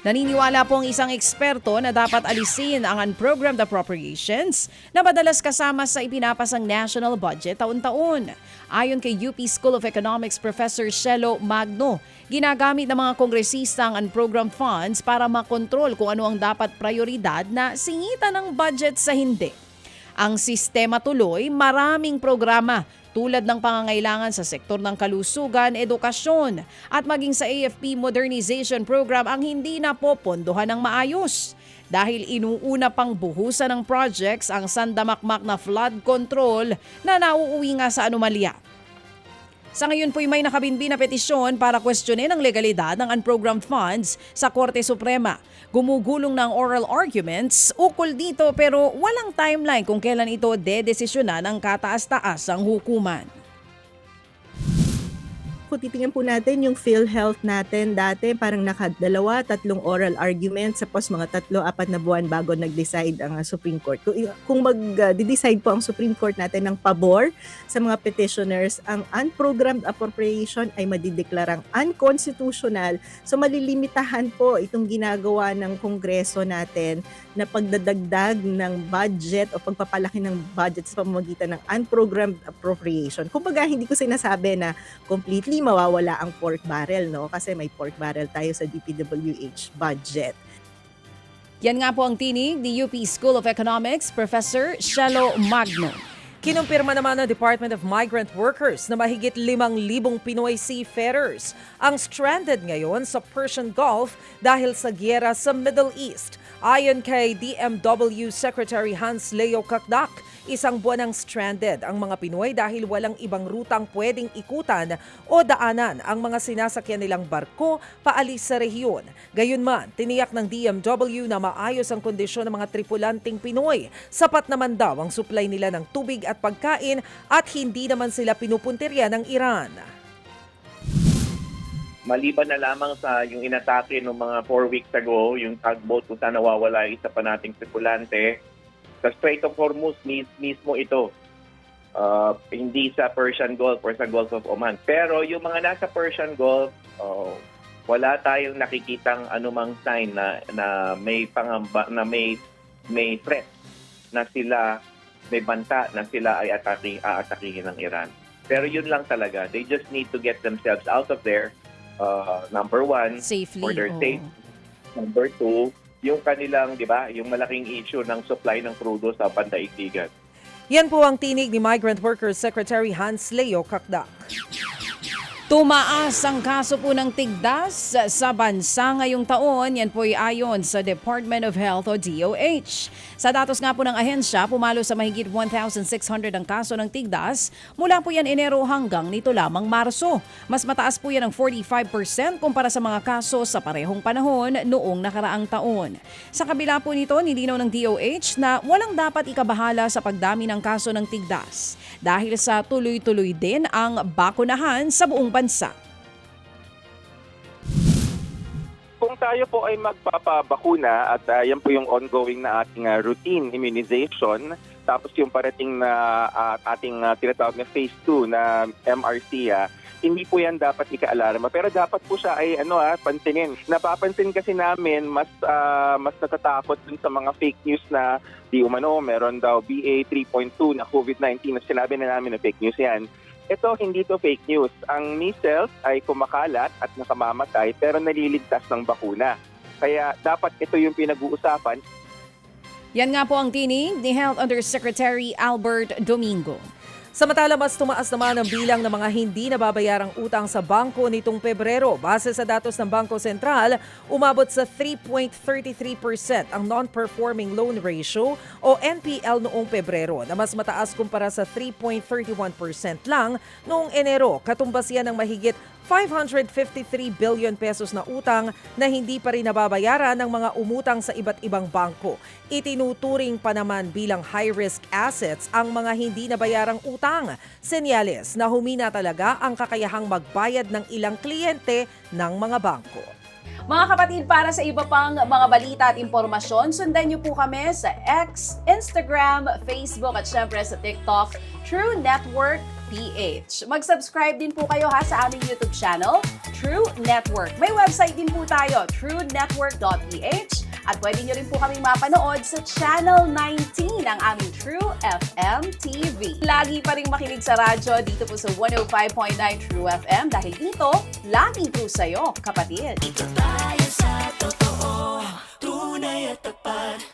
Naniniwala po ang isang eksperto na dapat alisin ang unprogrammed appropriations na madalas kasama sa ipinapasang national budget taon-taon. Ayon kay UP School of Economics Professor Shelo Magno, ginagamit ng mga kongresista ang unprogrammed funds para makontrol kung ano ang dapat prioridad na singitan ng budget sa hindi. Ang sistema tuloy, maraming programa tulad ng pangangailangan sa sektor ng kalusugan, edukasyon at maging sa AFP Modernization Program ang hindi napopondohan ng maayos. Dahil inuuna pang buhusan ng projects ang sandamakmak na flood control na nauuwi nga sa anomalya. Sa ngayon po'y may nakabinbin na petisyon para kwestiyonin ang legalidad ng unprogrammed funds sa Korte Suprema. Gumugulong ng oral arguments ukol dito pero walang timeline kung kailan ito dedesisyonan ng kataas-taasang hukuman. Kung titingnan po natin yung PhilHealth natin, dati parang nakadalawa, tatlong oral arguments, tapos mga 3-4 na buwan bago nag-decide ang Supreme Court. Kung mag-decide po ang Supreme Court natin ng pabor sa mga petitioners, ang unprogrammed appropriation ay madideklarang unconstitutional. So malilimitahan po itong ginagawa ng Kongreso natin na pagdadagdag ng budget o pagpapalaki ng budget sa pamamagitan ng unprogrammed appropriation. Kumbaga, hindi ko sinasabi na completely mawawala ang pork barrel, no? Kasi may pork barrel tayo sa DPWH budget. Yan nga po ang tinig ni UP School of Economics Professor Shelo Magno. Kinumpirma naman ng Department of Migrant Workers na mahigit 5,000 Pinoy seafarers ang stranded ngayon sa Persian Gulf dahil sa giyera sa Middle East. Ayon kay DMW Secretary Hans Leo Kakdak, isang buwan ang stranded ang mga Pinoy dahil walang ibang rutang pwedeng ikutan o daanan ang mga sinasakyan nilang barko paalis sa rehiyon. Gayunman, tiniyak ng DMW na maayos ang kondisyon ng mga tripulanting Pinoy. Sapat naman daw ang supply nila ng tubig at pagkain at hindi naman sila pinupuntirya ng Iran. Maliban na lamang sa yung inatake noong mga 4 weeks ago, yung tugboat kung saan nawawala isa pa nating tripulante, sa Strait of Hormuz mismo ito, hindi sa Persian Gulf or sa Gulf of Oman. Pero yung mga nasa Persian Gulf, wala tayong nakikitang anumang sign na may pangamba, na may threat na sila, may banta na sila ay aatakihin ng Iran. Pero yun lang talaga, they just need to get themselves out of there. Number one, Safely, for their safety. Number two, yung kanilang, di ba, yung malaking issue ng supply ng crudo sa pandaigdigan. Yan po ang tinig ni Migrant Workers Secretary Hans Leo Kakdak. Tumaas ang kaso po ng tigdas sa bansa ngayong taon. Yan po ay ayon sa Department of Health o DOH. Sa datos nga po ng ahensya, pumalo sa mahigit 1,600 ang kaso ng tigdas mula po yan Enero hanggang nito lamang Marso. Mas mataas po yan ng 45% kumpara sa mga kaso sa parehong panahon noong nakaraang taon. Sa kabila po nito, nilinaw ng DOH na walang dapat ikabahala sa pagdami ng kaso ng tigdas dahil sa tuloy-tuloy din ang bakunahan sa buong bansa. Kung tayo po ay magpapabakuna at yan po yung ongoing na ating routine immunization, tapos yung parating na ating tinatawag na phase 2 na MRC, hindi po yan dapat ika-alarma. Pero dapat po siya ay pansinin. Napapansin kasi namin mas natatakot dun sa mga fake news na di umano, meron daw BA 3.2 na COVID-19 na sinabi na namin na fake news yan. Ito, hindi to fake news. Ang measles ay kumakalat at nakamamatay pero naliligtas ng bakuna. Kaya dapat ito yung pinag-uusapan. Yan nga po ang tinig ni Health Undersecretary Albert Domingo. Samantala, mas tumaas naman ang bilang ng mga hindi nababayarang utang sa bangko nitong Pebrero. Base sa datos ng Bangko Sentral, umabot sa 3.33% ang non-performing loan ratio o NPL noong Pebrero na mas mataas kumpara sa 3.31% lang noong Enero. Katumbas yan ng mahigit 553 billion pesos na utang na hindi pa rin nababayaran ng mga umutang sa iba't ibang bangko. Itinuturing pa naman bilang high-risk assets ang mga hindi nabayarang utang. Senyales na humina talaga ang kakayahang magbayad ng ilang kliyente ng mga bangko. Mga kapatid, para sa iba pang mga balita at impormasyon, sundan niyo po kami sa X, Instagram, Facebook at syempre sa TikTok, True Network Mag-subscribe din po kayo sa aming YouTube channel, True Network. May website din po tayo, truenetwork.ph, at pwede nyo rin po kaming mapanood sa Channel 19 ng aming True FM TV. Lagi pa rin makinig sa radyo dito po sa 105.9 True FM dahil ito, laging true sa'yo, kapatid. Dito tayo sa totoo, tunay at tapat.